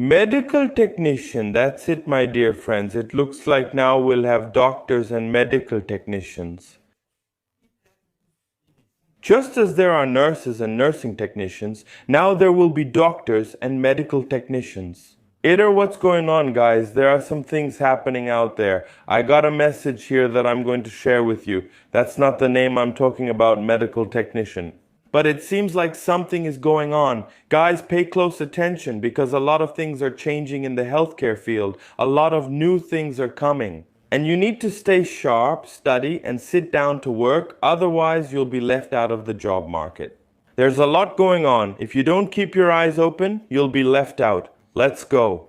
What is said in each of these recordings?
Medical technician, that's it, my dear friends. It looks like now we'll have doctors and medical technicians. Just as there are nurses and nursing technicians, now there will be doctors and medical technicians. What's going on, guys? There are some things happening out there. I got a message here that I'm going to share with you. That's not the name I'm talking about, medical technician. But it seems like something is going on. Guys, pay close attention because a lot of things are changing in the healthcare field. A lot of new things are coming. And you need to stay sharp, study, and sit down to work. Otherwise, you'll be left out of the job market. There's a lot going on. If you don't keep your eyes open, you'll be left out. Let's go.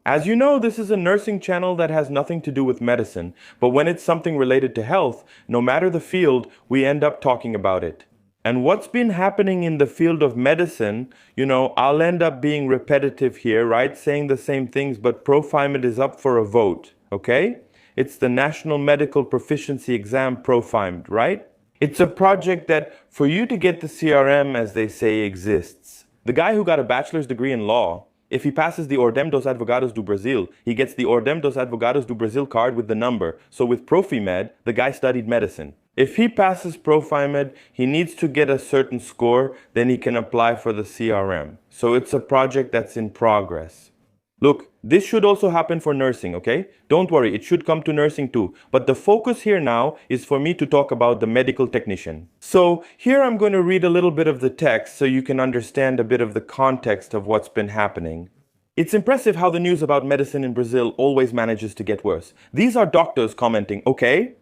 As you know, this is a nursing channel that has nothing to do with medicine, but when it's something related to health, no matter the field, we end up talking about it. And what's been happening in the field of medicine, I'll end up being repetitive here, right? Saying the same things, but Profimed is up for a vote, okay? It's the National Medical Proficiency Exam Profimed, right? It's a project that, for you to get the CRM, as they say, exists. The guy who got a bachelor's degree in law, if he passes the Ordem dos Advogados do Brasil, he gets the Ordem dos Advogados do Brasil card with the number. So with Profimed, the guy studied medicine. If he passes Profimed, he needs to get a certain score, then he can apply for the CRM. So it's a project that's in progress. Look, this should also happen for nursing, okay? Don't worry, it should come to nursing too. But the focus here now is for me to talk about the medical technician. So here I'm going to read a little bit of the text so you can understand a bit of the context of what's been happening. It's impressive how the news about medicine in Brazil always manages to get worse. These are doctors commenting, okay?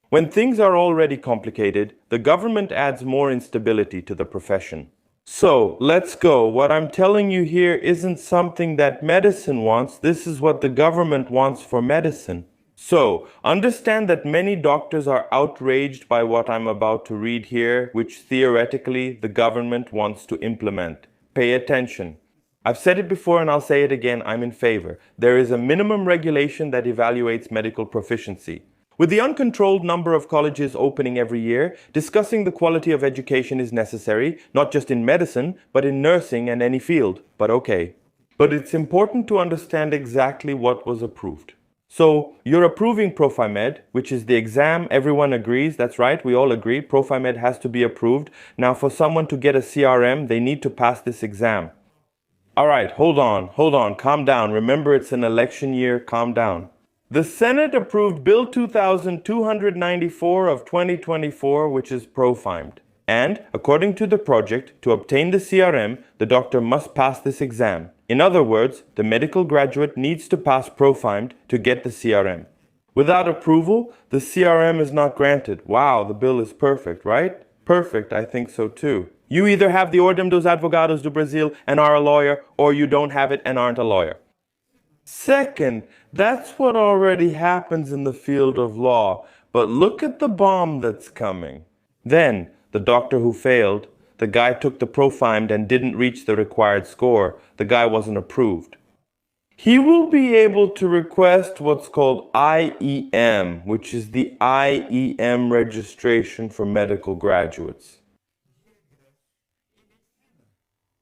When things are already complicated, the government adds more instability to the profession. So, let's go. What I'm telling you here isn't something that medicine wants. This is what the government wants for medicine. So, understand that many doctors are outraged by what I'm about to read here, which theoretically the government wants to implement. Pay attention. I've said it before and I'll say it again, I'm in favor. There is a minimum regulation that evaluates medical proficiency. With the uncontrolled number of colleges opening every year, discussing the quality of education is necessary, not just in medicine, but in nursing and any field. But okay. But it's important to understand exactly what was approved. So, you're approving Profimed, which is the exam everyone agrees, that's right, we all agree, Profimed has to be approved. Now, for someone to get a CRM, they need to pass this exam. Alright, hold on, calm down. Remember, it's an election year, calm down. The Senate approved Bill 2294 of 2024, which is Profimed. And, according to the project, to obtain the CRM, the doctor must pass this exam. In other words, the medical graduate needs to pass Profimed to get the CRM. Without approval, the CRM is not granted. Wow, the bill is perfect, right? Perfect, I think so too. You either have the Ordem dos Advogados do Brasil and are a lawyer, or you don't have it and aren't a lawyer. Second, that's what already happens in the field of law, but look at the bomb that's coming. Then, the doctor who failed, the guy took the Profimed and didn't reach the required score. The guy wasn't approved. He will be able to request what's called IEM, which is the IEM Registration for medical graduates.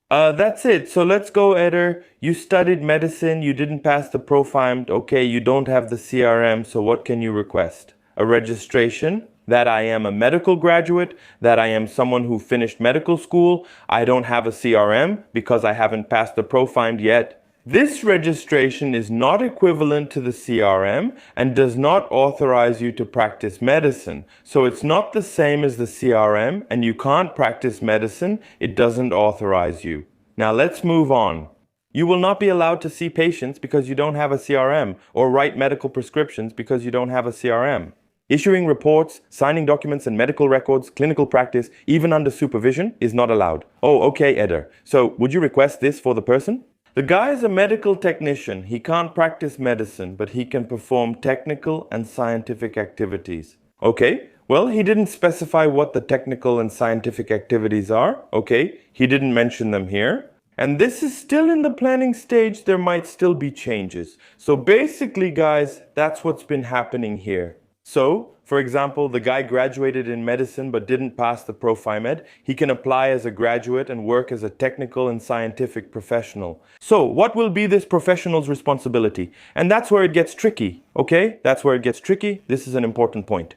That's it. So let's go, Eder. You studied medicine, you didn't pass the Profimed, okay, you don't have the CRM, so what can you request? A registration, that I am a medical graduate, that I am someone who finished medical school, I don't have a CRM because I haven't passed the Profimed yet. This registration is not equivalent to the CRM and does not authorize you to practice medicine. So it's not the same as the CRM and you can't practice medicine. It doesn't authorize you. Now let's move on. You will not be allowed to see patients because you don't have a CRM or write medical prescriptions because you don't have a CRM. Issuing reports, signing documents and medical records, clinical practice, even under supervision, is not allowed. Oh, okay, Eder. So would you request this for the person? The guy is a medical technician. He can't practice medicine, but he can perform technical and scientific activities. Okay, well, he didn't specify what the technical and scientific activities are. Okay, he didn't mention them here. And this is still in the planning stage, there might still be changes. So basically, guys, that's what's been happening here. So, for example, the guy graduated in medicine but didn't pass the Profimed. He can apply as a graduate and work as a technical and scientific professional. So, what will be this professional's responsibility? And that's where it gets tricky, okay? That's where it gets tricky. This is an important point.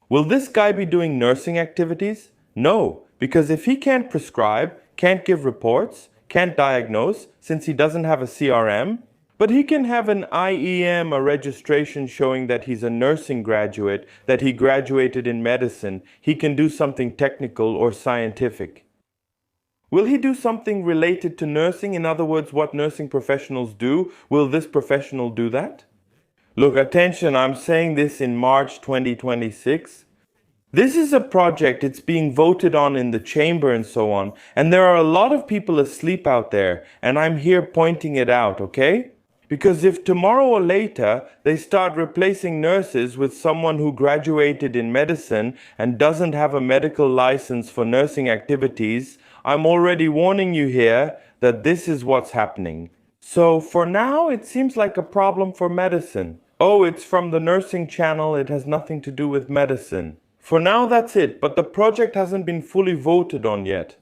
Will this guy be doing nursing activities? No, because if he can't prescribe, can't give reports, can't diagnose, since he doesn't have a CRM, but he can have an IEM, a registration showing that he's a nursing graduate, that he graduated in medicine, he can do something technical or scientific. Will he do something related to nursing? In other words, what nursing professionals do? Will this professional do that? Look, attention, I'm saying this in March 2026. This is a project, it's being voted on in the chamber and so on, and there are a lot of people asleep out there, and I'm here pointing it out, okay? Because if tomorrow or later they start replacing nurses with someone who graduated in medicine and doesn't have a medical license for nursing activities, I'm already warning you here that this is what's happening. So for now, it seems like a problem for medicine. Oh, it's from the nursing channel, it has nothing to do with medicine. For now, that's it, but the project hasn't been fully voted on yet.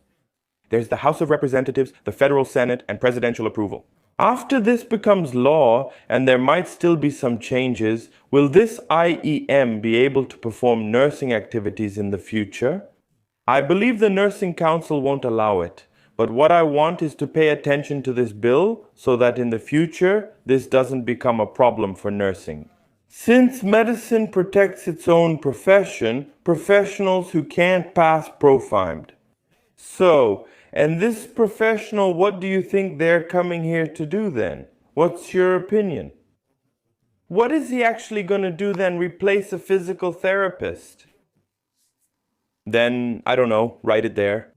There's the House of Representatives, the Federal Senate, and presidential approval. After this becomes law, and there might still be some changes, will this IEM be able to perform nursing activities in the future? I believe the Nursing Council won't allow it. But what I want is to pay attention to this bill so that in the future, this doesn't become a problem for nursing. Since medicine protects its own profession, professionals who can't pass Profimed. So, and this professional, what do you think they're coming here to do then? What's your opinion? What is he actually going to do then? Replace a physical therapist? Then, I don't know, write it there.